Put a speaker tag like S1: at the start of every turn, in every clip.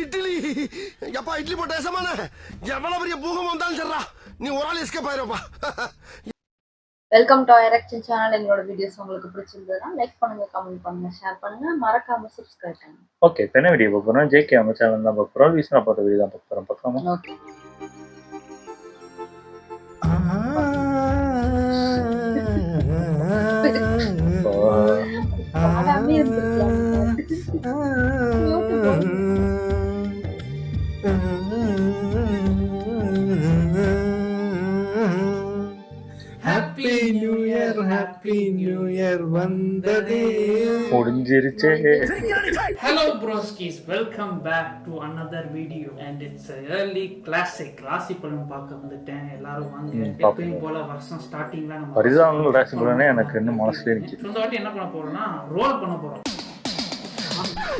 S1: இட்லி எப்பா இட்லி போட்ட சமான எவ்வளவு பெரிய பூகம் வந்தாலும் சரிடா நீ ஒரு ஆள் எஸ்கேப் ஆயிருப்பா.
S2: வெல்கம் டு ஐரக்ஷன் சேனல். எங்களோட வீடியோஸ் உங்களுக்கு பிடிச்சிருந்ததுன்னா லைக் பண்ணுங்க, கமெண்ட் பண்ணுங்க, ஷேர் பண்ணுங்க, மறக்காம சப்ஸ்கிரைப் பண்ணுங்க.
S3: ஓகே, என்ன வீடியோ பார்க்க போறோம்? ஜேகே நம்ம சேனல் தான் பார்க்க போறோம். ரீசனா பார்த்த வீடியோ தான் பார்க்க போறோம். பார்க்கலாமா?
S2: ஓகே. பாடாமே இருந்திருக்கலாம்.
S4: Happy new year, happy new year வந்ததே
S3: முடிஞ்சிருச்சே.
S5: Hello broskis, welcome back to another video and it's a early classic. ராசி பலன் பார்க்க வந்துட்டேன். எல்லாரும் வாங்க. எப்பயும் போல வருஷம் ஸ்டார்டிங்ல நம்ம
S3: பரிதாபங்கள் ராசி பலனே எனக்கு இன்னும் மனசுல இருக்கு.
S5: இந்த வாட்டி என்ன பண்ண போறோம்னா ரோல் பண்ண போறோம்.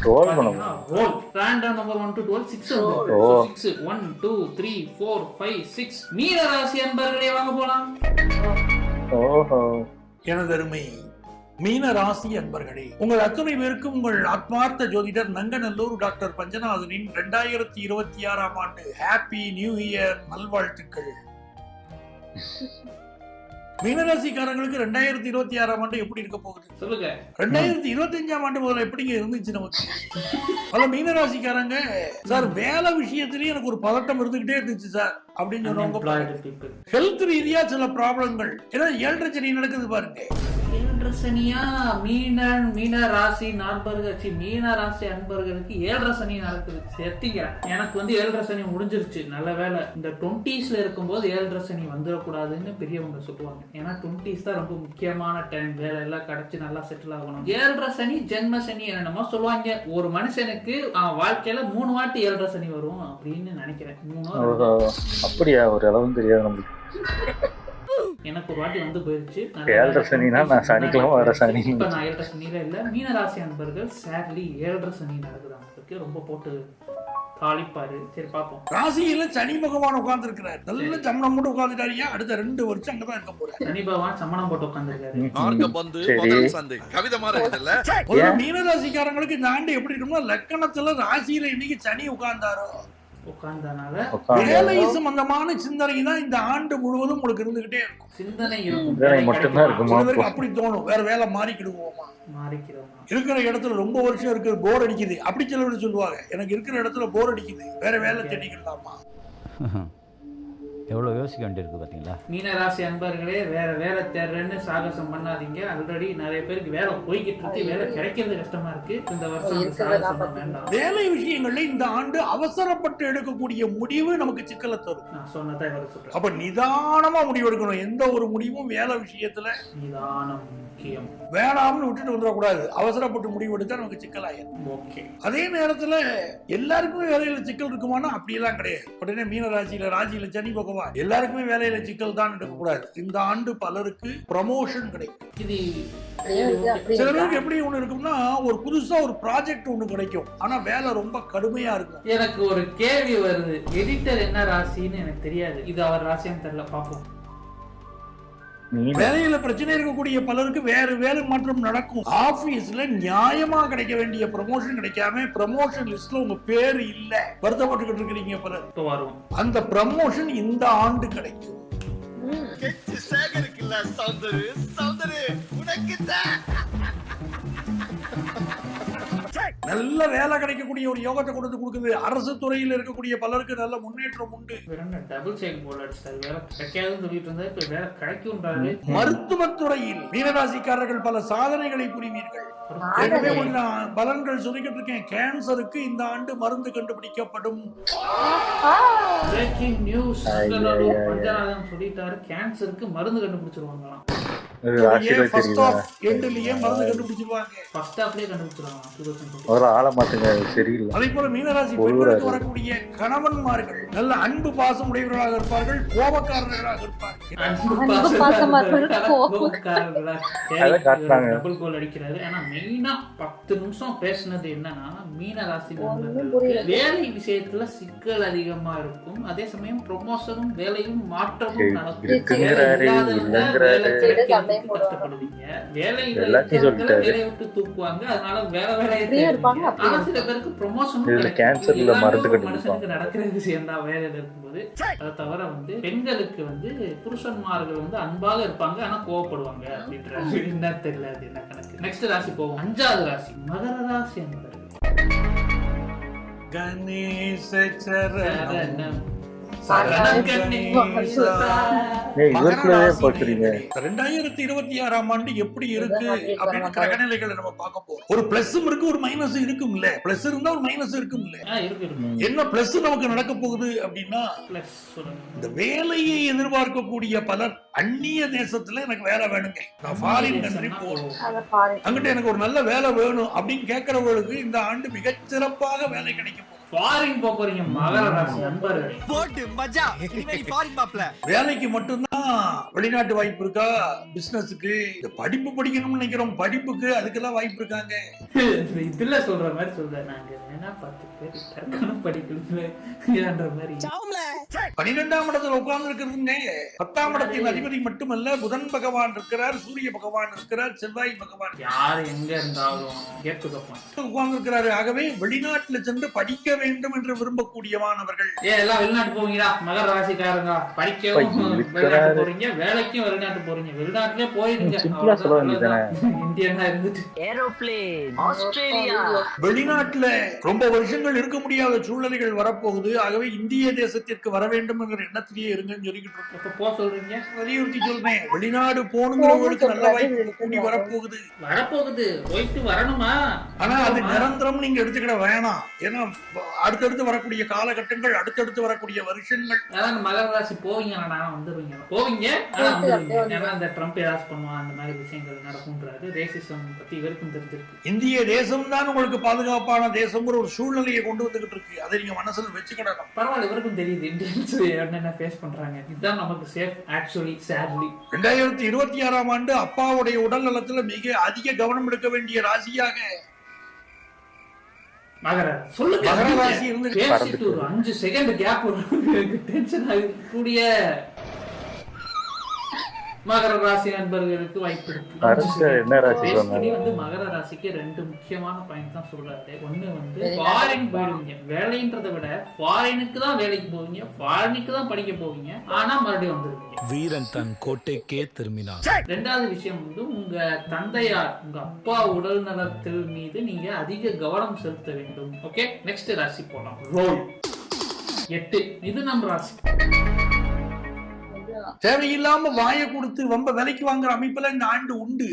S3: ரோல் பண்ணுவோம்.
S5: ரோல் ரேண்டம் நம்பர் 1 to 12 6 வந்து 6 1 2 3 4 5 6 மீன ராசி அன்பர்களே வாங்க போலாம்.
S3: ஓஹோ,
S4: எனதருமை மீன ராசி அன்பர்களே, உங்கள் அத்தனை பேருக்கும் உங்கள் ஆத்மார்த்த ஜோதிடர் நங்கநல்லூர் டாக்டர் பஞ்சநாதனின் 2026ஆம் ஆண்டு ஹாப்பி நியூ இயர் நல்வாழ்த்துக்கள். மீனராசிக்காரங்களுக்கு 2026ஆம் ஆண்டு எப்படி இருக்க போகுது
S5: சொல்லுங்க.
S4: 2025ஆம் ஆண்டு முதல்ல எப்படிங்க இருந்துச்சு நமக்கு? பல மீனராசிக்காரங்க சார் வேலை விஷயத்திலேயே எனக்கு ஒரு பதட்டம் இருந்துகிட்டே இருந்துச்சு சார் அப்படின்னு சொன்னவங்க. ஹெல்த் ரீதியா சில ப்ராப்ளங்கள், ஏன்னா 7.5 சனி நடக்குது பாருங்க.
S5: 7.5 சனியா? மீன ராசி நண்பர்களுக்கு, மீன ராசி அன்பர்களுக்கு 7.5 சனி நடக்குது. செத்திங்க. எனக்கு வந்து 7.5 சனி முடிஞ்சிருச்சு. நல்ல வேலை இந்த 20ஸ்ல இருக்கும்போது 7.5 சனி வந்துடக்கூடாதுன்னு பெரியவங்க சொல்லுவாங்க. ஏன்னா 20s தான் ரொம்ப முக்கியமான டைம். வேலை எல்லாம் கிடைச்சு நல்லா செட்டில் ஆகணும். 7.5 சனி ஜென்ம சனி என்னென்னமோ சொல்லுவாங்க. ஒரு மனுஷனுக்கு வாழ்க்கையில 3 வாட்டி 7.5 சனி வரும் அப்படின்னு நினைக்கிறேன். 3
S3: அப்படியா? ஒரு அளவும் தெரியாது நம்மளுக்கு.
S5: எனக்கு ஒரு வாட்டி வந்து போயிருச்சு.
S3: 7.5 சனினா நான் சனிக்கிழமை வர சனி.
S5: இப்ப நான் 7.5 சனியில இல்ல. மீனராசி அன்பர்கள் சேட்லி 7.5 சனி நடக்குது. அவங்களுக்கு ரொம்ப போட்டு தாளிப்பாரு. சரி பாப்போம்.
S4: ராசியில சனி பகவான் உட்கார்ந்து இருக்கிறார். நல்ல சமணம் போட்டு உட்கார்ந்துட்டாரியா. அடுத்த 2 வருஷம் அங்கதான் இருக்க போறாரு.
S5: சனி பகவான் சமணம் போட்டு உட்கார்ந்துருக்காரு.
S4: மீனராசிக்காரங்களுக்கு இந்த ஆண்டு எப்படி இருக்கும்னா, லக்கணத்துல ராசியில இன்னைக்கு சனி உட்கார்ந்தாரோ
S5: உட்கார்ந்தனால
S4: வேலை சம்பந்தமான சிந்தனை தான் இந்த ஆண்டு முழுவதும் உங்களுக்கு இருந்துகிட்டே இருக்கும்.
S5: சிந்தனை இருக்கும்
S3: மட்டும்தான் இருக்குமா?
S4: அப்படி தோணும், வேற வேலை மாறிக்கிடுவோமா,
S5: மாறிக்கிறோம்.
S4: இருக்கிற இடத்துல ரொம்ப வருஷம் இருக்கு, போர் அடிக்குது அப்படி சிலர் சொல்லுவாங்க. எனக்கு இருக்கிற இடத்துல போர் அடிக்குது, வேற வேலை தேடிக்கலாமா.
S6: எவ்வளோ யோசிக்க வேண்டியிருக்கு பார்த்தீங்களா?
S5: மீனராசி அன்பர்களே, வேற வேலை தேடுறேன்னு சாகசம் பண்ணாதீங்க. ஆல்ரெடி நிறைய பேருக்கு வேலை போய்கிட்டு இருக்கு, வேலை கிடைக்கிறது கஷ்டமா இருக்கு. இந்த வருஷம் சாகசம் வேண்டாம்.
S4: வேலை விஷயங்கள்ல இந்த ஆண்டு அவசரப்பட்டு எடுக்கக்கூடிய முடிவு நமக்கு சிக்கலை தரும்.
S5: நான் சொன்னதான் இவரை சொல்றேன்.
S4: அப்ப நிதானமா முடிவு எடுக்கணும். எந்த ஒரு முடிவும் வேலை விஷயத்துல
S5: நிதானம் முக்கியம்.
S4: வேணாம்னு விட்டுட்டு வந்துடக்கூடாது. அவசரப்பட்டு முடிவு எடுத்தா நமக்கு சிக்கலாயிரும்.
S5: ஓகே.
S4: அதே நேரத்துல எல்லாருக்குமே வேலையில சிக்கல் இருக்குமானா அப்படியெல்லாம் கிடையாது. உடனே மீன ராசியில சனி பகவான் எல்லாருக்குமே வேலையில சிக்கல் தான் எடுக்கக்கூடாது. இந்த ஆண்டு பலருக்கு ப்ரமோஷன் கிடைக்கும்.
S5: இது
S4: சில பேருக்கு எப்படி ஒண்ணு இருக்கும்னா, ஒரு புதுசா ஒரு ப்ராஜெக்ட் ஒண்ணு கிடைக்கும், ஆனா வேலை ரொம்ப கடுமையா இருக்கும்.
S5: எனக்கு ஒரு கேள்வி வருது. எடிட்டர் என்ன ராசின்னு எனக்கு தெரியாது. இது அவர் ராசியான்னு தெரியல. பாப்போம்.
S4: வேலையில பிரச்சனை இருக்கக்கூடிய பலருக்கு வேற வேலை மாற்றம் நடக்கும். ஆபீஸ்ல நியாயமா கிடைக்க வேண்டிய ப்ரமோஷன் கிடைக்காம ப்ரமோஷன் லிஸ்ட்ல உங்க பேர் இல்ல, வருத்தப்பட்டுக்கிட்டு இருக்கிறீங்க பலர்.
S5: வரும்
S4: அந்த ப்ரமோஷன் இந்த ஆண்டு கிடைக்கும். நல்ல வேலை கிடைக்கக்கூடிய ஒரு யோகத்தை கொடுக்குது. அரசு துறையில் இருக்கக்கூடிய பலருக்கு நல்ல முன்னேற்றம் உண்டு.
S5: டபுள் சைடு போல் அடிச்சாரு. வேலை கிடைக்காதுன்னு சொல்லிட்டு இருந்தா இப்ப வேலை கிடைக்கும்ன்றாரு.
S4: மருத்துவத்துறையில் மீனராசிக்காரர்கள் பல சாதனைகளை புரிவீர்கள். பலன்கள் சொல்லிக்கிட்டு இருக்கேன். கேன்சருக்கு இந்த ஆண்டு மருந்து கண்டுபிடிக்கப்படும்.
S5: Breaking news. பஞ்சநாதன் சொல்லிட்டாரு, கேன்சருக்கு மருந்து கண்டுபிடிச்சிருவாங்களாம்.
S4: அதே போல மீனராசி வரக்கூடிய கணவன்மார்கள் நல்ல அன்பு பாசம் உடையவர்களாக இருப்பார்கள், கோபக்காரர்களாக இருப்பார்கள்.
S5: மெயினா 10 நிமிஷம் பேசினது என்னன்னா, மீன ராசி வேலை விஷயத்துல சிக்கல் அதிகமா இருக்கும். அதே சமயம் ப்ரொமோஷனும் வேலையும் மாற்றமும் நடக்கும்.
S2: வேலையும் போடுவாங்க.
S5: கஷ்டப்படுவீங்க. வேலையில
S3: எல்லாத்தையும்
S5: இருக்கிறவங்கள
S3: சொல்லிட்டாரு.
S5: வேலையை விட்டு தூக்குவாங்க. அதனால வேலையை
S2: ஃப்ரீயா இருப்பாங்க,
S5: தேடுவீங்க.
S2: அப்படி
S5: ஆனா சில பேருக்கு ப்ரொமோஷனும்
S3: இதுல
S5: கிடைக்கும்.
S3: கேன்சர்ல
S5: இது எல்லாமே
S3: மருந்து
S5: ஒரு
S3: கட்டி
S5: மனுஷனுக்கு நடக்கிற விஷயம் தான் வேலையில இருக்கும்போது. அதை தவிர பெண்களுக்கு புருஷன்மார்கள் அன்பாக இருப்பாங்க, ஆனா கோவப்படுவாங்க அப்படின்ற என்ன தெரியல, அது என்ன கணக்கு. நெக்ஸ்ட் ராசி போவோம். 5வது ராசி மகர ராசி என்பது
S4: கணேச சரணம்
S5: சரணம் கணேசா.
S3: இவருக்குள்ளவே போட்டுறீங்க.
S4: 2026ஆம் ஆண்டு எப்படி இருக்கு அப்படின்னு கிரகநிலைகளை நம்ம பார்க்க போறோம். ஒரு பிளஸும் இருக்கு, ஒரு மைனஸும் இருக்கும்ல. பிளஸ் இருந்தா ஒரு மைனஸ் இருக்கும்ல.
S5: இருக்கு
S4: என்ன பிளஸ் நமக்கு நடக்க போகுது அப்படின்னா,
S5: பிளஸ்
S4: இந்த வேலையை எதிர்பார்க்கக்கூடிய பலர் அந்நிய தேசத்துல எனக்கு வேலை வேணுங்க, நான் ஃபாரின் கண்ட்ரி போகணும், அங்கிட்ட எனக்கு ஒரு நல்ல வேலை வேணும் அப்படின்னு கேட்கறவங்களுக்கு இந்த ஆண்டு மிகச் சிறப்பாக வேலை கிடைக்கும்.
S5: ஃபாரின் போறீங்க மகர ராசி நண்பர்களே.
S4: வேலைக்கு மட்டும்தான் வெளிநாட்டு வாய்ப்பு இருக்கா? பிசினஸுக்கு, இந்த படிப்பு படிக்கணும்னு நினைக்கிறோம், படிப்புக்கு அதுக்கெல்லாம் வாய்ப்பு இருக்காங்க.
S5: இதுல சொல்ற மாதிரி சொல்றேன், நாங்க என்ன 10 பேர் தற்காலம் படிக்கணும்ன்ற மாதிரி.
S4: 12ஆம் இடத்துல உட்கார்ந்து இருக்கிறதுங்க. 10ஆம் இடத்தின் அதிபதி மட்டுமல்ல, புதன் பகவான் இருக்கிறார், சூரிய பகவான் இருக்கிறார், செவ்வாய் பகவான்
S5: யாரு எங்க இருந்தாலும் கேட்டுக்கப்பான்
S4: உட்கார்ந்து இருக்கிறாரு. ஆகவே வெளிநாட்டுல சென்று படிக்க வேண்டும் என்று விரும்பக்கூடிய மாணவர்கள்
S5: எல்லாம் வெளிநாட்டு போவீங்களா? மகர ராசிக்காரங்க படிக்கவும் வெளிநாட்டு போறீங்க, வேலைக்கும் வெளிநாட்டு போறீங்க. வெளிநாட்டுலயே போயிருங்க, இந்தியனா இருந்துட்டு
S6: ஏரோப்ளேன் ஆஸ்திரேலியா.
S4: வெளிநாட்டுல ரொம்ப வருஷங்கள் இருக்க முடியாத சூழ்நிலைகள் வரப்போகுது. ஆகவே இந்திய தேசத்திற்கு வர வேண்டும் என்கிற எண்ணத்திலேயே இருங்கன்னு சொல்லிக்கிட்டு இருக்கோம்.
S5: இப்ப போக சொல்றீங்க,
S4: வலியுறுத்தி சொல்றேன். வெளிநாடு போகணுங்கிறவங்களுக்கு நல்ல வாய்ப்பு கூடி வரப்போகுது.
S5: போயிட்டு வரணுமா?
S4: ஆனா அது நிரந்தரம் நீங்க எடுத்துக்கிட வேணாம். ஏன்னா அடுத்தடுத்து வரக்கூடிய காலகட்டங்கள், அடுத்தடுத்து வரக்கூடிய வருஷங்கள்.
S5: அதான் மகர ராசி போவீங்க, வந்துருவீங்க, போவீங்க, ஆனா வந்துருவீங்க. ஏன்னா அந்த ட்ரம்ப் ஏதாச்சும் பண்ணுவான், அந்த மாதிரி விஷயங்கள் நடக்கும்ன்றாரு. ரேசிசம் பத்தி இவருக்கும் தெரிஞ்சிருக்கு.
S4: இந்திய தேசம் தான் உங்களுக்கு பாதுகாப்பான தேசம்ங்கிற ஒரு சூழ்நிலையை கொண்டு வந்துகிட்டு இருக்கு. அதை நீங்க மனசுல வச்சுக்கிடணும்.
S5: பரவாயில்ல, இவருக்கும் தெரியுது இந்தியன்ஸ் என்னென்ன ஃபேஸ் பண்றாங்க. இதுதான் நமக்கு சேஃப் ஆக்சுவலி சேட்லி.
S4: 2026ஆம் ஆண்டு அப்பாவுடைய உடல் நலத்துல மிக அதிக கவனம் எடுக்க வேண்டிய ராசியாக
S5: மகர சொல்லுங்க.
S4: மகர ராசி இருந்து
S5: பேசிட்டு ஒரு 5 செகண்ட் கேப் டென்ஷன் ஆகக்கூடிய மகர ராசி நண்பர்களுக்கு வாய்ப்பு இருக்கு. மகர ராசிக்கு 2 முக்கியமான பாயிண்ட் தான் சொல்றாரு. ஒண்ணு ஃபாரின் போயிடுவீங்க, வேலைன்றதை விட ஃபாரினுக்கு தான் வேலைக்கு போவீங்க, ஃபாரினுக்கு தான் படிக்க போவீங்க, ஆனா மறுபடியும் வந்துருவீங்க.
S7: வீரன் தன் கோட்டைக்கே திரும்பினார்.
S5: 2வது விஷயம் உங்க தந்தையார், உங்க அப்பா உடல் நலத்தில் மீது நீங்க அதிக கவனம் செலுத்த வேண்டும். ஓகே, நெக்ஸ்ட் ராசி போலாம். ரோல் 8 மிதுனம் ராசி.
S4: தேவையில்லாம வாயை கொடுத்து ரொம்ப விலைக்கு வாங்குற அமைப்புல இந்த ஆண்டு உண்டு.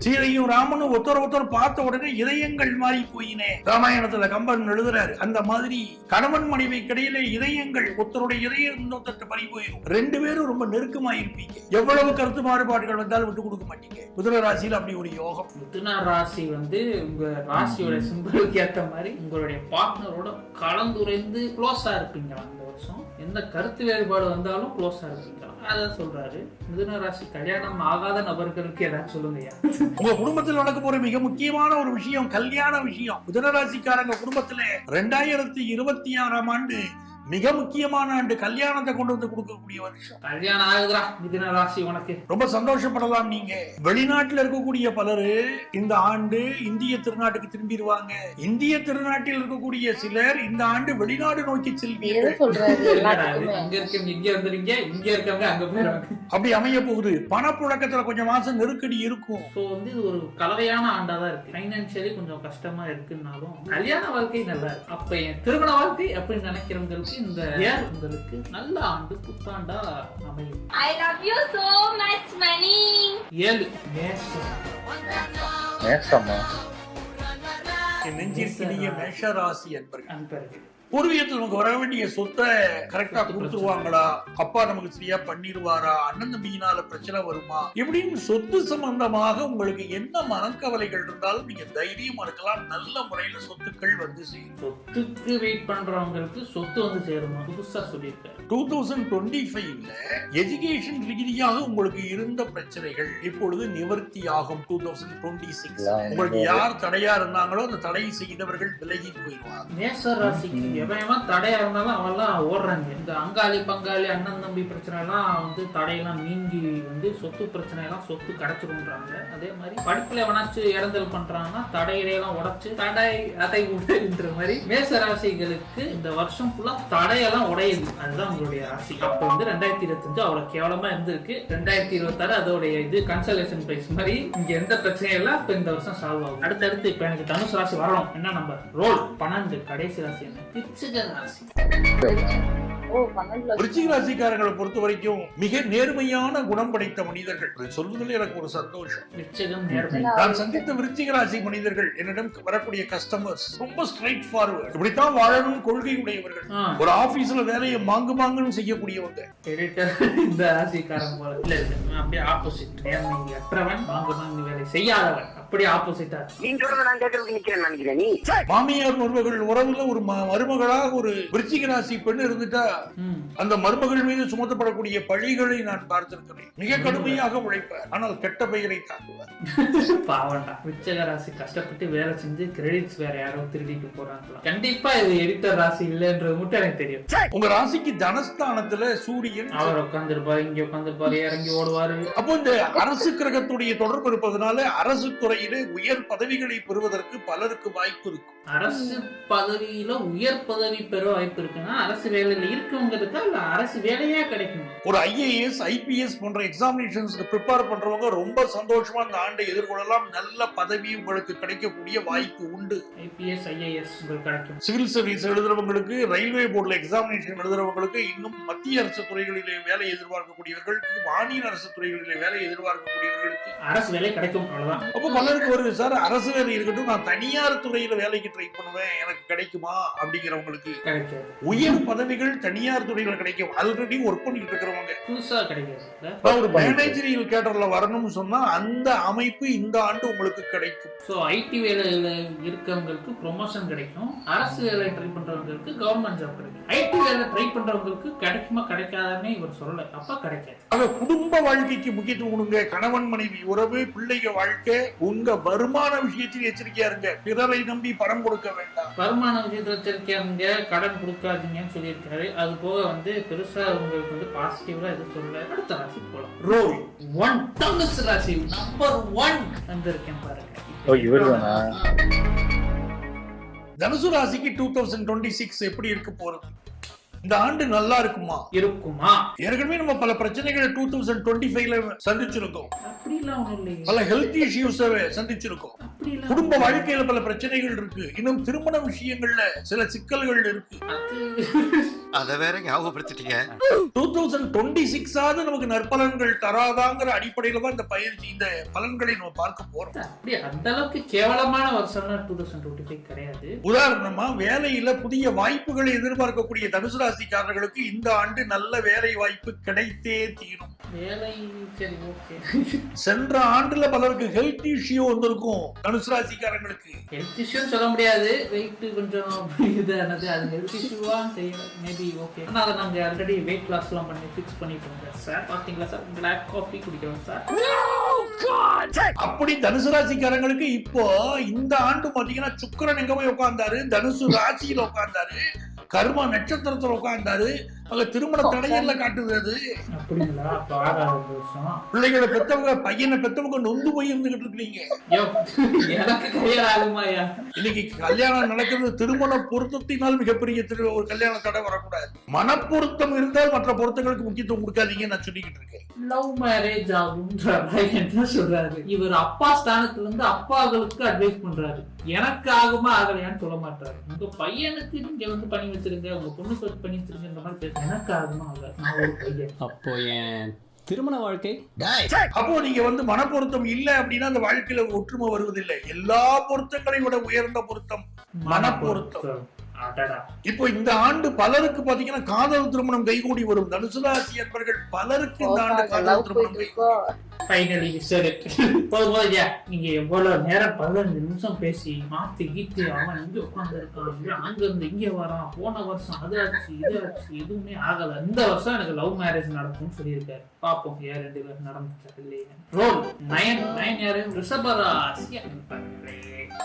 S4: சீதையும் ராமனும் ஒருத்தர் பார்த்த உடனே இதயங்கள் மாறி போயினே. ராமாயணத்துல கம்பன் எழுதுறாரு. அந்த மாதிரி கணவன் மனைவி கிடையில இதயங்கள், ஒருத்தருடைய இதயம் இன்னொருத்தட்ட பறி போயிடும். 2 பேரும் ரொம்ப நெருக்கமா இருப்பீங்க. எவ்வளவு கருத்து மாறுபாடுகள் வந்தாலும் விட்டு கொடுக்க மாட்டீங்க. மிதுன ராசியில அப்படி ஒரு யோகம்.
S5: மிதுன ராசி உங்க ராசியோட சிம்பலுக்கு ஏத்த மாதிரி உங்களுடைய பார்ட்னரோட கலந்துரைந்து க்ளோஸா இருப்பீங்களா இந்த வருஷம். எந்த கருத்து வேறுபாடு வந்தாலும் க்ளோஸா இருப்பீங்களா, அதான் சொல்றாரு. மிதுன ராசி கல்யாணம் ஆகாத நபர்களுக்கு ஏதாவது சொல்லுங்கய்யா.
S4: உங்க குடும்பத்தில் நடக்க போற மிக முக்கியமான ஒரு விஷயம் கல்யாண விஷயம். மிதுன ராசிக்காரங்க குடும்பத்துல 2026ஆம் ஆண்டு மிக முக்கியமான ஆண்டு. கல்யாணத்தை கொண்டு வந்து கொடுக்கக்கூடிய வருஷம்.
S5: கல்யாணம் ஆகுதுரா மிதுன ராசி, உனக்கு
S4: ரொம்ப சந்தோஷப்படலாம். நீங்க வெளிநாட்டுல இருக்கக்கூடிய பலரு இந்த ஆண்டு இந்திய திருநாட்டுக்கு திரும்பிடுவாங்க. இந்திய திருநாட்டில் இருக்கக்கூடிய சிலர் இந்த ஆண்டு வெளிநாடு நோக்கி செல்வீர்கள்.
S5: அங்க இருக்கவங்க இங்க வந்துருங்க, இங்க இருக்கவங்க அங்க போயிருவாங்க.
S4: அப்படி அமைய போகுது. பணப்புழக்கத்துல கொஞ்சம் மாசம் நெருக்கடி இருக்கும்.
S5: இது ஒரு கலவையான ஆண்டா தான் இருக்கு. பைனான்சியலி கொஞ்சம் கஷ்டமா இருக்குன்னாலும் கல்யாண வாழ்க்கை நல்லா இருக்கு. அப்ப என் திருமண வாழ்க்கை அப்படின்னு நினைக்கிறவங்களுக்கு இந்த இயர் உங்களுக்கு நல்ல ஆண்டு, புத்தாண்டா அமையும்.
S8: I love you so much, Mani.
S5: 7 மேஷம்.
S4: நெஞ்சிற்கினிய மேஷ ராசி
S5: அன்பர்கள்
S4: பூர்வீகத்தில் நமக்கு வர வேண்டிய சொத்தை கரெக்டா கொடுத்துருவாங்களா, அப்பா நமக்கு சரியா பண்ணிடுவாரா, அண்ணன் தம்பியினால பிரச்சனை வருமா, இப்படின்னு சொத்து சம்பந்தமாக உங்களுக்கு என்ன மனக்கவலைகள் இருந்தாலும் நீங்க தைரியமா இருக்கலாம். நல்ல முறையில சொத்துக்கள் வந்து சேரும்.
S5: சொத்துக்கு வெயிட் பண்றவங்களுக்கு சொத்து வந்து சேருமா, புதுசா சொல்லியிருக்காரு.
S4: 2025ல எஜுகேஷன் ரீதியாக உங்களுக்கு இருந்த பிரச்சனைகள் இப்பொழுது நிவர்த்தி ஆகும். 2026 உங்களுக்கு யார் தடையா இருந்தாங்களோ அந்த தடை செய்தவர்கள் விலகி போயிடுவாங்க.
S5: மேஷ ராசிக்கு எவன் தடையா இருந்தாலும் அவெல்லாம் ஓடுறாங்க. இந்த அங்காளி பங்காளி அண்ணன் தம்பி பிரச்சனை எல்லாம் வந்து தடையெல்லாம் நீங்கி வந்து சொத்து பிரச்சனை எல்லாம் சொத்து கிடைச்சிருன்றாங்க. அதே மாதிரி படிப்புல எவனாச்சும் இறந்தல் பண்றாங்கன்னா தடையெல்லாம் உடைச்சு தடை அதை உடைன்ற மாதிரி மேச ராசிகளுக்கு இந்த வருஷம் ஃபுல்லா தடையெல்லாம் உடையுது. அதுதான் உங்களுடைய ராசி. அப்ப வந்து 2025 அவ்வளவு கேவலமா இருந்திருக்கு. 2026 அதோடைய இது கன்சலேஷன் பிரைஸ் மாதிரி இங்க எந்த பிரச்சனையும் இல்ல. இப்ப இந்த வருஷம் சால்வ் ஆகும். அடுத்தடுத்து இப்ப எனக்கு தனுசு ராசி வரணும். என்ன நம்பர்? ரோல் 12. கடைசி ராசி என்ன? விருச்சிக ராசி.
S2: ஓ 12
S4: விருச்சிக ராசிக்காரங்களை பொறுத்த வரைக்கும் மிக நேர்மையான குணம் படைத்த மனிதர்கள். இதை சொல்வதில் எனக்கு ஒரு சந்தோஷம்.
S5: விருச்சிகம் நேர்மை.
S4: நான் சந்தித்த விருச்சிக ராசி மனிதர்கள் என்னிடம் வரக்கூடிய கஸ்டமர்ஸ் ரொம்ப ஸ்ட்ரைட் ஃபார்வர்ட். இப்படித்தான் வாழணும் கொள்கை உடையவர்கள். ஒரு ஆபீஸ்ல வேலையை மாங்குன்னு செய்யக்கூடியவங்க.
S5: இந்த ராசிக்காரன் போல இல்ல, அப்படியே ஆப்போசிட். நேர்மை அற்றவன், மாங்கு வேலை செய்யாதவன். அப்படியே ஆப்போசிட்டா.
S4: மாமியார் மருமகள் உறவுல ஒரு மருமகளாக ஒரு விருச்சிக ராசி பெண் இருந்துட்டா அந்த மருமகள் மீது சுமத்தப்படக்கூடிய பழிகளை நான் பார்த்திருக்கிறேன். மிக கடுமையாக உழைப்பார், ஆனால் கெட்ட பெயரை தாக்குவார்.
S5: பாவண்டா. விருச்சிக ராசி கஷ்டப்பட்டு வேலை செஞ்சு கிரெடிட்ஸ் வேற யாரோ திருடிட்டு போறாங்களா? கண்டிப்பா இது எடிட்டர் ராசி இல்லன்றது மட்டும் எனக்கு தெரியும்.
S4: உங்க ராசிக்கு தனஸ்தானத்துல சூரியன்
S5: அவர் உட்காந்துருப்பாரு, இங்க உட்காந்துருப்பாரு, இறங்கி ஓடுவாரு.
S4: அப்போ இந்த அரசு கிரகத்துடைய தொடர்பு இருப்பதனால அரசு துறையிலே உயர் பதவிகளை பெறுவதற்கு பலருக்கு வாய்ப்பு இருக்கும்.
S5: அரசு பதவியில உயர் பதவி பெற வாய்ப்பு இருக்குன்னா அரசு வேலையில இருக்கவங்களுக்கு இல்ல அரசு வேலையே கிடைக்கும்.
S4: ஒரு IAS IPS போன்ற எக்ஸாமினேஷன்ஸ்க்கு ப்ரிப்பேர் பண்றவங்க ரொம்ப சந்தோஷமா இந்த ஆண்டை எதிர்கொள்ளலாம். நல்ல பதவி உங்களுக்கு கிடைக்கக்கூடிய வாய்ப்பு உண்டு.
S5: IPS IAS உங்களுக்கு கிடைக்கும்.
S4: சிவில் சர்வீஸ் எழுதுறவங்களுக்கு, ரயில்வே போர்டுல எக்ஸாமினேஷன் எழுதுறவங்களுக்கு, இன்னும் மத்திய அரசு துறைகளிலே வேலை எதிர்பார்க்கக்கூடியவர்களுக்கு, மாநில அரசு துறைகளிலே வேலை எதிர்பார்க்கக்கூடியவர்களுக்கு
S5: அரசு வேலை கிடைக்கும். அவ்வளவுதான்.
S4: அப்ப பலருக்கு வருது, சார் அரசு வேலை இருக்கட்டும், நான் தனியார் துறையில வேலைக்கு ட்ரை பண்ணுவேன், எனக்கு கிடைக்குமா அப்படிங்கிறவங்களுக்கு
S5: கிடைக்காது.
S4: உயர் பதவிகள் தனியார் துறையில கிடைக்கும். ஆல்ரெடி ஒர்க் பண்ணிட்டு இருக்கிறவங்க
S5: புதுசா கிடைக்காது.
S4: ஒரு மேனேஜரியல் கேடர்ல வரணும்னு சொன்னா அந்த அமைப்பு இந்த ஆண்டு உங்களுக்கு கிடைக்கும்.
S5: சோ ஐடி வேலையில இருக்கவங்களுக்கு ப்ரொமோஷன் கிடைக்கும். அரசு வேலை ட்ரை பண்றவங்களுக்கு கவர்மெண்ட் ஜாப் கிடைக்கும். ஐடி வேலை ட்ரை பண்றவங்களுக்கு கிடைக்குமா கிடைக்காதுன்னு இவர் சொல்லல. அப்ப கிடைக்காது.
S4: ஆக குடும்ப வாழ்க்கைக்கு முக்கியத்துவம் கொடுங்க. கணவன் மனைவி உறவு, பிள்ளைங்க வாழ்க்கை, உங்க வருமான விஷயத்தில் எச்சரிக்கையா இருங்க. பிறரை நம்பி பணம் கொடுக்க வேண்டாம்.
S5: வருமான விஷயத்துல எச்சரிக்கையா இருங்க, கடன் கொடுக்காதீங்கன்னு சொல்லியிருக்காரு. அது போக வந்து பெருசா உங்களுக்கு வந்து பாசிட்டிவா எதுவும் சொல்லல. அடுத்த ராசி போலாம். ரோல் 1 தனுசு ராசி நம்பர் 1 வந்திருக்கேன் பாருங்க.
S4: தனுசு ராசிக்கு 2026 எப்படி இருக்க போறது? இந்த ஆண்டு நல்லா இருக்குமா? ஏற்கனவே நம்ம பல பிரச்சனைகளை 2025ல சந்திச்சிருக்கோம்.
S5: அப்படிலாம் ஒண்ணும் இல்லையே.
S4: பல ஹெல்த் இஷ்யூஸ் சந்திச்சிருக்கோம். குடும்ப வாழ்க்கையில பல பிரச்சனைகள் இருக்கு. இன்னும் திருமண விஷயங்கள்ல சில சிக்கல்கள் இருக்கு.
S1: அத வேற ஞாபகப்படுத்திட்டீங்க.
S4: 2026 நமக்கு நற்பலன்கள் தராதாங்கிற அடிப்படையில தான் இந்த பயிற்சி, இந்த பலன்களை நம்ம பார்க்க போறோம்.
S5: அப்படி அந்த அளவுக்கு கேவலமான வருஷம்னா 2025 கிடையாது.
S4: உதாரணமா வேலையில புதிய வாய்ப்புகளை எதிர்பார்க்கக்கூடிய தனுசு ராசிக்காரர்களுக்கு இந்த ஆண்டு நல்ல வேலை வாய்ப்பு கிடைத்தே தீரும்.
S5: வேலை சரி ஓகே.
S4: சென்ற ஆண்டுல பலருக்கு ஹெல்த் இஷ்யூ வந்திருக்கும். தனுசு ராசிக்காரங்களுக்கு
S5: ஹெல்த் இஷ்யூ சொல்ல முடியாது. வெயிட் கொஞ்சம் இதானது, அது ஹெல்த் இஷ்யூவா தெரியல. Maybe okay. ஆனா அதை நாங்க ஆல்ரெடி வெயிட் லாஸ் எல்லாம் பண்ணி ஃபிக்ஸ் பண்ணிட்டோம் சார். பாத்தீங்களா சார், பிளாக் காஃபி குடிக்கிறோம் சார்.
S4: அப்படி தனுசு ராசிக்காரங்களுக்கு இப்போ இந்த ஆண்டு பாத்தீங்கன்னா சுக்கிரன் எங்க போய் உட்கார்ந்தாரு? தனுசு ராசியில உட்கார்ந்தாரு. கர்மா நட்சத்திரத்துல உட்கார்ந்தாரு. அங்க திருமண தடையல்ல காட்டுது.
S5: அப்படிங்களா?
S4: பிள்ளைகளை பெத்தவங்க, பையனை பெத்தவங்க நொந்து போய் இருந்துகிட்டு இருக்கீங்க.
S5: எனக்கு கல்யாணம் ஆகுமாயா?
S4: இன்னைக்கு கல்யாணம் நடக்கிறது திருமண பொருத்தத்தினால் மிகப்பெரிய ஒரு கல்யாண தடை வரக்கூடாது. மனப்பொருத்தம் இருந்தால் மற்ற பொருத்தங்களுக்கு முக்கியத்துவம் கொடுக்காதீங்க நான் சொல்லிக்கிட்டு இருக்கேன்.
S5: லவ் மேரேஜ் ஆகும்ன்றாரு. என்ன சொல்றாரு இவர்? அப்பா ஸ்தானத்துல இருந்து அப்பாங்களுக்கு அட்வைஸ் பண்றாரு. எனக்கு ஆகுமா ஆகலையான்னு சொல்ல மாட்டாரு. உங்க பையனுக்கு நீங்க வந்து பண்ணி வச்சிருங்க, உங்க பொண்ணுக்கு பண்ணி வச்சிருங்க, இந்த மாதிரி எனக்கு ஆகுமா ஆகல. நான் ஒரு பையன்.
S6: அப்போ என் திருமண வாழ்க்கை,
S4: அப்போ நீங்க வந்து மனப்பொருத்தம் இல்ல அப்படின்னா அந்த வாழ்க்கையில ஒற்றுமை வருவதில்லை. எல்லா பொருத்தங்களையும் விட உயர்ந்த பொருத்தம் மனப்பொருத்தம். இப்போ இந்த ஆண்டு பலருக்கு பாத்தீங்கன்னா காதல் திருமணம் கைகூடி வரும். தனுசு ராசி என்பவர்கள் பலருக்கு இந்த ஆண்டு காதல் திருமணம் கைகூடி.
S5: ஃபைனலி சரி போதும். நீங்க எவ்வளவு நேரம் 15 நிமிஷம் பேசி மாத்தி கீத்து அவன் இங்க உட்கார்ந்து இருக்கான், அங்க இருந்து இங்க வரான், போன வருஷம் அது ஆச்சு இது ஆச்சு எதுவுமே ஆகல, இந்த வருஷம் எனக்கு லவ் மேரேஜ் நடக்கும்னு சொல்லியிருக்காரு. பாப்போம் யார் 2 பேரும் நடந்துச்சா இல்லையா. ரோல் 9 யாரு ரிஷபராசி.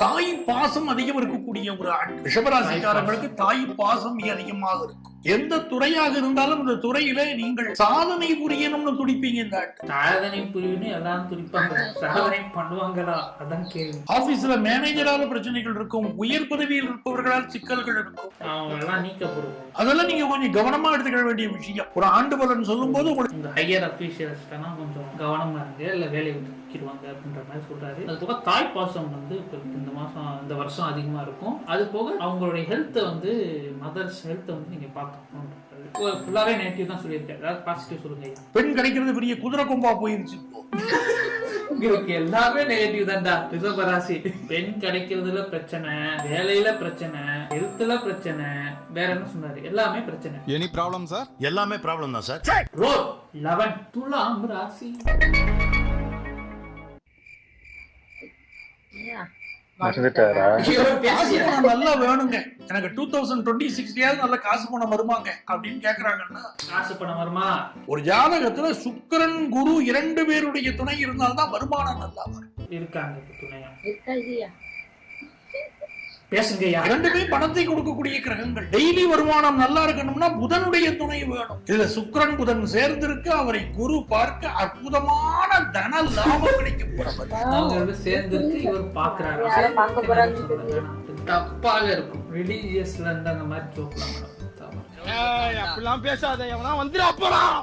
S4: தாய் பாசம் அதிகம் இருக்கக்கூடிய ஒரு ஆண் ரிஷபராசிக்காரங்களுக்கு தாய் பாசம் மிக அதிகமாக இருக்கும். எந்த துறையாக இருந்தாலும் இந்த துறையில நீங்கள் சாதனை புரியணும்னு துடிப்பீங்க. இந்த
S5: சாதனை புரியணும் எல்லாரும் துடிப்பாங்க, சாதனை பண்ணுவாங்களா அதான் கேள்வி.
S4: ஆபீஸ்ல மேனேஜரால பிரச்சனைகள் இருக்கும், உயர் பதவியில் இருப்பவர்களால் சிக்கல்கள் இருக்கும்,
S5: அவங்க எல்லாம் நீக்கப்படுவோம்.
S4: அதெல்லாம் நீங்க கொஞ்சம் கவனமா எடுத்துக்க வேண்டிய விஷயம். ஒரு ஆண்டு பலன் சொல்லும் போது
S5: உங்க ஹையர் அபிஷியல்ஸ் கொஞ்சம் கவனமா இருங்க, இல்ல வேலையை விட்டு தூக்கிடுவாங்க அப்படின்ற மாதிரி சொல்றாரு. அது போக தாய் பாசம் வந்து இந்த வருஷம் அதிகமா இருக்கும். அது போக அவங்களுடைய ஹெல்த் வந்து மதர்ஸ் ஹெல்த் வந்து நீங்க பார்க்கணும். ஃபுல்லாவே நெகட்டிவ் தான் சொல்லியிருக்காரு, அதாவது பாசிட்டிவ் சொல்லுங்க.
S4: பெண் கிடைக்கிறது பெரிய குதிரை கொம்பா போயிருச்சு.
S5: உங்களுக்கு எல்லாமே நெகட்டிவ் தான்டா ரிஷபராசி. பெண் கிடைக்கிறதுல பிரச்சனை, வேலையில பிரச்சனை, ஹெல்த்ல பிரச்சனை, வேற என்ன சொன்னாரு, எல்லாமே பிரச்சனை.
S7: Any problem sir?
S1: எல்லாமே ப்ராப்ளம் தான் சார்.
S5: ரோல் 11 துலாம் ராசி.
S3: மறந்துட்டாரா?
S4: காசு பணம் நல்லா வேணுங்க, எனக்கு 2026 நல்ல காசு பணம் வருமாங்க அப்படின்னு கேக்குறாங்கன்னா,
S5: காசு பணம் வருமா?
S4: ஒரு ஜாதகத்துல சுக்கிரன் குரு 2 பேருடைய துணை இருந்தால்தான் வருமானம் நல்லா வரும்.
S5: இருக்காங்க துணையா
S2: இருக்கா இல்லையா?
S5: பேசுங்கய்யா.
S4: 2 பணத்தை கொடுக்கக்கூடிய கிரகங்கள். டெய்லி வருமானம் நல்லா இருக்கணும்னா புதனுடைய துணை வேணும். இதுல சுக்கிரன் புதன் சேர்ந்திருக்கு, அவரை குரு பார்க்க அற்புதமான தன லாபம் கிடைக்கும்.
S5: அவங்க சேர்ந்திருக்கு, இவர் பாக்குறாரு. தப்பாக இருக்கும். ரிலீஜியஸ்ல இருந்து அந்த மாதிரி ஜோக்லாம்
S1: அப்படிலாம் பேசாத, எவனா வந்துடா போலாம்.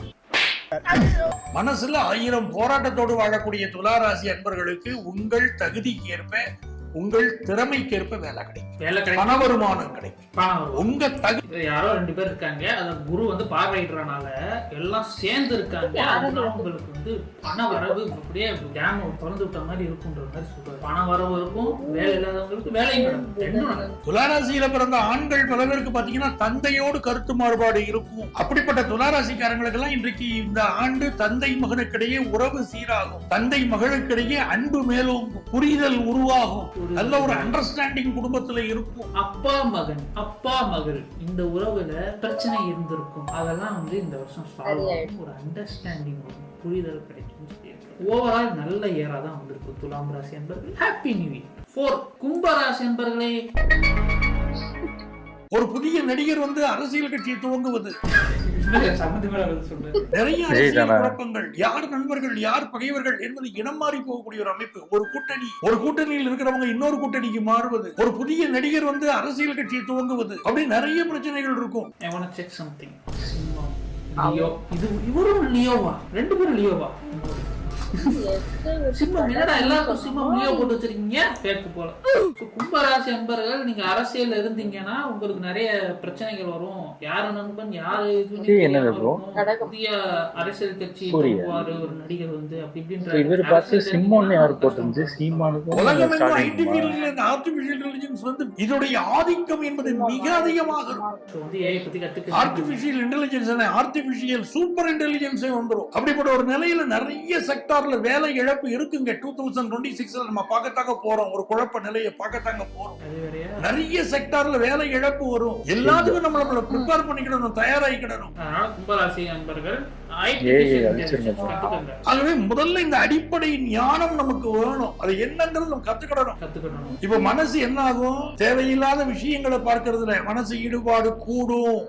S4: மனசுல 1000 போராட்டத்தோடு வாழக்கூடிய துளாராசி அன்பர்களுக்கு உங்கள் தகுதிக்கு ஏற்ப உங்கள் திறமைக்கேற்ப வேலை கிடைக்கும், பண வருமானம் கிடைக்கும். உங்க தகுதி
S5: யாரோ 2 பேர் இருக்காங்க, அத குரு வந்து பார்வையிடுறனால எல்லாம் சேர்ந்து இருக்காங்க. அதனால உங்களுக்கு வந்து பண வரவு அப்படியே டேம் திறந்து விட்ட மாதிரி இருக்குன்ற மாதிரி சொல்றாரு. பண வரவு இருக்கும், வேலை இல்லாதவங்களுக்கு வேலையும் நடக்கும்.
S4: துளாராசியில பிறந்த ஆண்கள் பல பேருக்கு பாத்தீங்கன்னா தந்தையோடு கருத்து மாறுபாடு இருக்கும். அப்படிப்பட்ட துளாராசிக்காரங்களுக்கு எல்லாம் இன்றைக்கு இந்த ஆண்டு தந்தை மகனுக்கிடையே உறவு சீராகும், தந்தை மகளுக்கிடையே அன்பு மேலோங்கும், புரிதல் உருவாகும், நல்ல ஒரு அண்டர்ஸ்டாண்டிங் குடும்பத்துல இருக்கும்.
S5: அப்பா மகன் அப்பா மகள் இந்த உறவுல பிரச்சனை இருந்திருக்கும், அதெல்லாம் வந்து இந்த வருஷம் சால்வ் ஆகும். ஒரு அண்டர்ஸ்டாண்டிங் புரிதல் கிடைக்கும். ஓவரால் நல்ல இயரா தான் வந்திருக்கு துலாம் ராசி என்பர்கள். Happy new year. 4 கும்பராசி என்பர்களே.
S4: ஒரு புதிய நடிகர் வந்து அரசியல் கட்சியை துவங்குவது, நிறைய அரசியல் குழப்பங்கள், யார் நண்பர்கள் யார் பகைவர்கள் என்பது இனம் மாறி போகக்கூடிய ஒரு அமைப்பு. ஒரு கூட்டணியில் இருக்கிறவங்க இன்னொரு கூட்டணிக்கு மாறுவது, ஒரு புதிய நடிகர் வந்து அரசியல் கட்சியை துவங்குவது, அப்படி நிறைய பிரச்சனைகள் இருக்கும்.
S5: இவரும் லியோவா? 2 பேரும் லியோவா? சிம்மம் என்னடா எல்லாருக்கும் சிம்மம் லியோ போட்டு வச்சிருக்கீங்க பேக்கு போல. கும்பராசி அன்பர்கள் நீங்க அரசியல் இருந்தீங்கன்னா உங்களுக்கு நிறைய பிரச்சனைகள் வரும். யாரு நண்பன் யாரு புதிய அரசியல் கட்சி துவங்குவாரு ஒரு நடிகர் வந்து அப்படி இப்படின்ற.
S3: இவர் பார்த்து சிம்மோன்னு யார் போட்டு சீமானுக்கு
S4: உலகமெங்கும் ஆர்டிபிஷியல் இன்டெலிஜென்ஸ் வந்து இதோடைய ஆதிக்கம் என்பது மிக அதிகமாக இருக்கும். ஆர்டிபிஷியல் இன்டெலிஜென்ஸ் ஆர்டிபிஷியல் சூப்பர் இன்டெலிஜென்ஸே வந்துடும். அப்படிப்பட்ட ஒரு நிலையில நிறைய செக்டார்ல வேலை இழப்பு இருக்குங்க. 2026 நம்ம பார்க்கத்தாங்க போறோம், ஒரு குழப்ப நிலையை பார்க்கத்தாங்க போறோம். நிறைய செக்டார்ல வேலை இழப்பு வரும். எல்லாத்துக்கும் நம்மள ப்ரிப்பேர் பண்ணிக்கிடணும், தயாராகிக்கிடணும்.
S5: கும்பராசி நண்பர்கள்
S4: ஆகவே முதல்ல இந்த அடிப்படை ஞானம் நமக்கு வேணும். அது என்னங்கிறது நம்ம கத்துக்கிடணும். இப்ப மனசு என்ன ஆகும், தேவையில்லாத விஷயங்களை பார்க்கறதுல மனசு ஈடுபாடு கூடும்,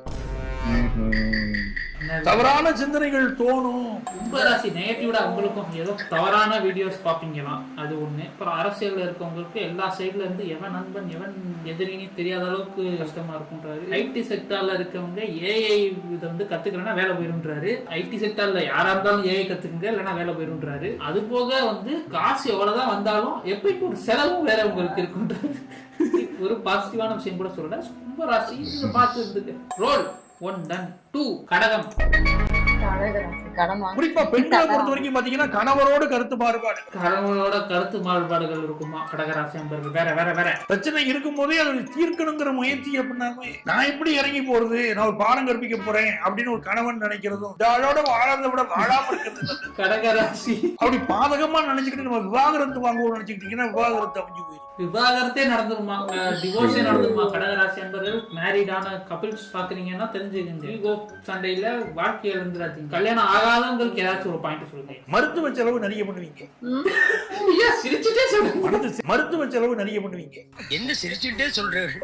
S4: தவறான சிந்தனைகள் தோணும்.
S5: கும்பராசி நெகட்டிவ்டா உங்களுக்கும் ஏதோ தவறான வீடியோஸ் பாப்பீங்களாம், அது ஒண்ணு. அப்புறம் அரசியல்ல இருக்கவங்களுக்கு எல்லா சைட்ல இருந்து எவன் நண்பன் எவன் எதிரின்னு தெரியாத அளவுக்கு கஷ்டமா இருக்கும்ன்றாரு. ஐடி செக்டார்ல இருக்கவங்க ஏஐ இதை வந்து கத்துக்கிறேன்னா வேலை போயிருன்றாரு. ஐடி செக்டார்ல யாரா இருந்தாலும் ஏஐ கத்துக்குங்க இல்லைன்னா வேலை போயிருன்றாரு. அது போக வந்து காசு எவ்வளவுதான் வந்தாலும் எப்ப ஒரு செலவும் வேற உங்களுக்கு இருக்குன்றாரு. ஒரு பாசிட்டிவான விஷயம் கூட சொல்லல. கும்பராசி பார்த்து இருந்துக்கு. ரோல் 1 டன் 2 கடகம்.
S2: கடகராசி கடன் வாங்க
S4: குறிப்பா பெண்களை பொறுத்த வரைக்கும் பாத்தீங்கன்னா கணவரோட கருத்து மாறுபாடு,
S5: கடவுளோட கருத்து மாறுபாடுகள் இருக்குமா கடகராசி என்பது வேற வேற வேற
S4: பிரச்சனை இருக்கும் போதே அதை தீர்க்கணுங்கிற முயற்சி அப்படின்னாமே நான் எப்படி இறங்கி போறது, நான் ஒரு பாடம் கற்பிக்க போறேன் அப்படின்னு ஒரு கணவன் நினைக்கிறதும் அதோட வாழறதை விட வாழாம இருக்கிறது.
S5: கடகராசி
S4: அப்படி பாதகமா நினைச்சுக்கிட்டு நம்ம விவாகரத்து வாங்குவோம் நினைச்சுக்கிட்டீங்கன்னா விவாகரத்து அமைஞ்சு போயிடும்.
S5: விவாகரத்தே நடந்துருமா, டிவோர்ஸே நடந்துருமா கடகராசி என்பவர்கள் மேரிடான கபிள்ஸ் பாக்குறீங்கன்னா தெரிஞ்சுக்கங்க. ஈகோ சண்டையில வாழ்க்கை இழந்துடாதீங்க. கல்யாணம் ஆகாதவங்களுக்கு ஏதாச்சும் ஒரு பாயிண்ட் சொல்லுங்க.
S4: மருத்துவ செலவு நிறைய பண்ணுவீங்க.
S5: சிரிச்சுட்டே சொல்லுங்க.
S4: மருத்துவ செலவு நிறைய பண்ணுவீங்க.
S1: என்ன சிரிச்சுட்டே சொல்றாரு?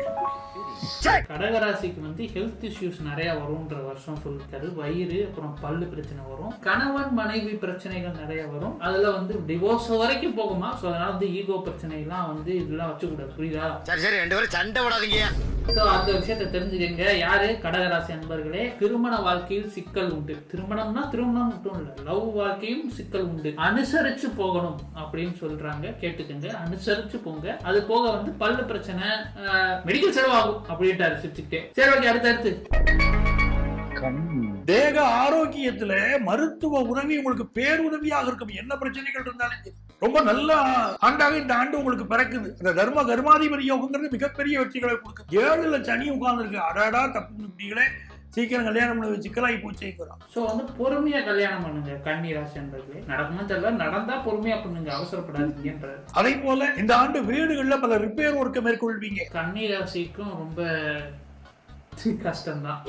S5: கடகராசிக்கு வந்து ஹெல்த் இஷ்யூஸ் நிறைய வரும்ன்ற வருஷம் சொல்லிருக்காரு. வயிறு அப்புறம் பல்லு பிரச்சனை வரும், கணவன் மனைவி பிரச்சனைகள் நிறைய வரும். அதுல வந்து டிவோர்ஸ் வரைக்கும் போகுமா. சோ அதனால வந்து ஈகோ பிரச்சனை எல்லாம் வந்து இதெல்லாம் வச்சுக்கூடாது. புரியுதா?
S1: சரி ரெண்டு பேரும் சண்டை விடாதீங்க.
S5: அந்த விஷயத்தை தெரிஞ்சுக்கங்க. யாரு கடகராசி அன்பர்களே, திருமண வாழ்க்கையில் சிக்கல் உண்டு. திருமணம்னா திருமணம் மட்டும் இல்ல, லவ் வாழ்க்கையும் சிக்கல் உண்டு. அனுசரிச்சு போகணும் அப்படின்னு சொல்றாங்க, கேட்டுக்கங்க. அனுசரிச்சு போங்க. அது போக வந்து பல்லு பிரச்சனை, மெடிக்கல் செலவாகும் அப்படின்ட்டு சிரிச்சுக்கிட்டே. சரி ஓகே, அடுத்து
S4: தேக ஆரோக்கியத்துல மருத்துவ உதவி உங்களுக்கு பேருதவியாக இருக்கும். என்ன பிரச்சனைகள் இருந்தாலும் சரி, ரொம்ப நல்ல ஆண்டாக இந்த ஆண்டு உங்களுக்கு பிறக்குது. அந்த தர்ம கர்மாதிபதி யோகங்கிறது மிகப்பெரிய வெற்றிகளை கொடுக்கும். 7ல சனி உட்கார்ந்து இருக்கு. அடாடா தப்பு முடிகளே, சீக்கிரம் கல்யாணம் பண்ண சிக்கலாகி போச்சுக்கிறோம்.
S5: ஸோ வந்து பொறுமையா கல்யாணம் பண்ணுங்க கன்னி ராசி என்பது. நடக்குமா தெரியல, நடந்தா பொறுமையா பண்ணுங்க, அவசரப்படாதீங்கன்றது.
S4: அதே போல இந்த ஆண்டு வீடுகள்ல பல ரிப்பேர் ஒர்க்கை மேற்கொள்வீங்க.
S5: கன்னி ராசிக்கும் ரொம்ப கஷ்டம்தான்.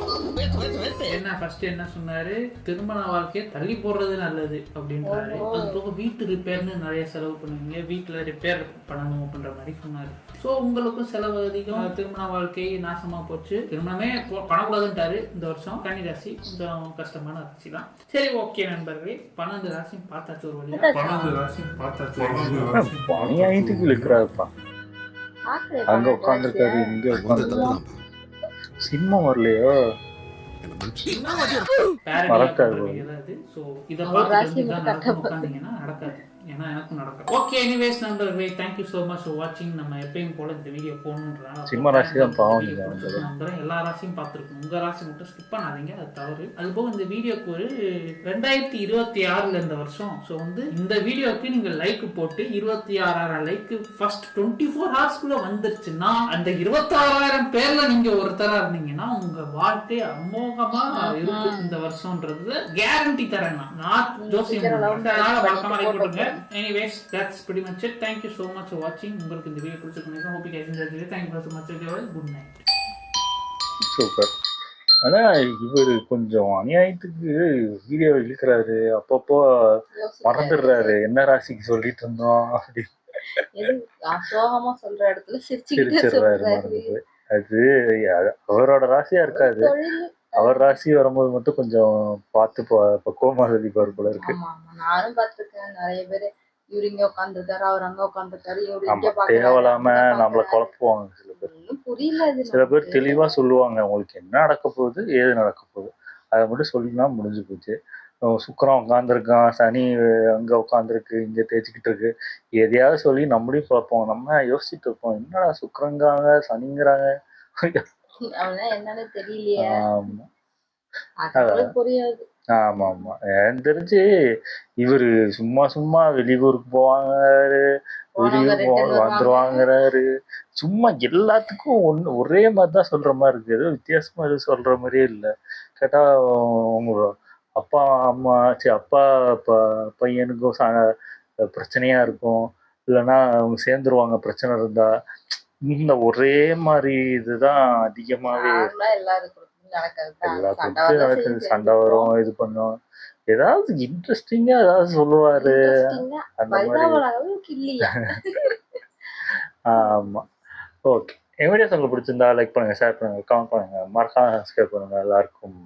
S5: என்ன ஃபர்ஸ்ட் என்ன சொன்னாரு, திருமண வாழ்க்கையை தள்ளி போடுறது நல்லது அப்படின்றாரு. அது போக வீட்டு ரிப்பேர்னு நிறைய செலவு பண்ணுவீங்க, வீட்டுல ரிப்பேர் பண்ணணும் அப்படின்ற மாதிரி சொன்னாரு. ஸோ உங்களுக்கும் செலவு அதிகம், திருமண வாழ்க்கை நாசமா போச்சு. திருமணமே பண்ணக்கூடாதுன்ட்டாரு இந்த வருஷம். கன்னி ராசி கொஞ்சம் கஷ்டமான ராசி தான். சரி ஓகே நண்பர்களே, 12 ராசியும் பார்த்தாச்சு ஒரு வழியா. 12 ராசியும் பார்த்தாச்சு.
S3: பணியாயிட்டுக்கு இருக்கிறாருப்பா. அங்க உட்காந்துருக்காரு, இங்க உட்காந்துருக்காரு. சினிமா வரலையோ
S5: நடக்காது. சோ இத பார்த்து உட்கார்ந்தீங்கன்னா நடக்காது. ஏன்னா எனக்கும் நடக்கும். ஓகே எனிவேஸ் நண்பர்களே, thank you so much for watching. நம்ம எப்பயும் போல இந்த வீடியோ போகணும்ன்றனால
S3: சிம்ம ராசி தான் பாவம்.
S5: எல்லா ராசியும் பார்த்துருக்கோம், உங்க ராசி மட்டும் ஸ்கிப் பண்ணாதீங்க, அது தவறு. அது போக இந்த வீடியோக்கு ஒரு 2026ல இந்த வருஷம். ஸோ வந்து இந்த வீடியோக்கு நீங்க லைக் போட்டு 26,000 லைக் ஃபர்ஸ்ட் 24 ஹவர்ஸ்க்குள்ள வந்துருச்சுன்னா, அந்த 26,000 பேர்ல நீங்க ஒருத்தரா இருந்தீங்கன்னா உங்க வாழ்க்கை அமோகமா இருக்கும் இந்த வருஷம்ன்றது கேரண்டி தரேன் நான் ஜோசியம். வழக்கமா லைக் போட்டுங்க. Anyways, that's pretty much it. Thank you so much for watching. உங்களுக்கு இந்த வீடியோ பிடிச்சிருக்குன்னு hope you guys enjoyed it. Thank you so much. Good night.
S3: Super. ஆனா இவர் கொஞ்சம் அநியாயத்துக்கு வீடியோ இழுக்கிறாரு, அப்பப்போ மறந்துடுறாரு என்ன ராசிக்கு சொல்லிட்டு இருந்தோம் அப்படி
S2: சோகமா சொல்ற இடத்துல
S3: சிரிச்சிடுறாரு, மறந்துட்டு. அது அவரோட ராசியா இருக்காது, அவர் ராசி வரும்போது மட்டும் கொஞ்சம் பார்த்து பக்குவமா சொல்லிப்பாரு போல இருக்கு.
S2: நானும் பாத்துருக்கேன், நிறைய பேரு இவரு இங்க உட்காந்துருக்காரு, அவர் அங்க உட்காந்துருக்காரு,
S3: தேவையில்லாம நம்மள குழப்புவாங்க சில பேர்.
S2: புரியல.
S3: சில பேர் தெளிவா சொல்லுவாங்க உங்களுக்கு என்ன நடக்க போகுது, ஏது நடக்க போகுது, அதை மட்டும் சொல்லினா முடிஞ்சு போச்சு. சுக்கிரன் உட்காந்துருக்கான், சனி அங்க உட்காந்துருக்கு, இங்க தேய்ச்சிக்கிட்டு இருக்கு, எதையாவது சொல்லி நம்மளையும் குழப்போம். நம்ம யோசிச்சுட்டு இருப்போம், என்னடா சுக்கிரங்கிறாங்க சனிங்கிறாங்க,
S2: என்னன்னு தெரியலையே.
S3: புரியாது. ஆமா ஆமா, எனக்கு தெரிஞ்சு இவரு சும்மா சும்மா வெளியூருக்கு போவாங்கிறாரு, வெளியூர் வந்துருவாங்கிறாரு. சும்மா எல்லாத்துக்கும் ஒரே மாதிரிதான் சொல்ற மாதிரி இருக்கு, ஏதோ வித்தியாசமா எதுவும் சொல்ற மாதிரியே இல்லை. கேட்டா உங்க அப்பா அம்மா அப்பா பையனுக்கும் பிரச்சனையா இருக்கும், இல்லைன்னா அவங்க சேர்ந்துருவாங்க பிரச்சனை இருந்தா. இந்த ஒரே மாதிரி இதுதான் அதிகமாவே எல்லாத்துக்கும் நடக்குது. சண்டை வரும், இது பண்ணும், ஏதாவது இன்ட்ரெஸ்டிங்கா ஏதாவது சொல்லுவாரு அந்த மாதிரி. ஆமா ஓகே, என் வீடியோஸ் உங்களுக்கு பிடிச்சிருந்தா லைக் பண்ணுங்க, ஷேர் பண்ணுங்க, கமெண்ட் பண்ணுங்க, மறக்காம சப்ஸ்கிரைப் பண்ணுங்க. எல்லாருக்கும்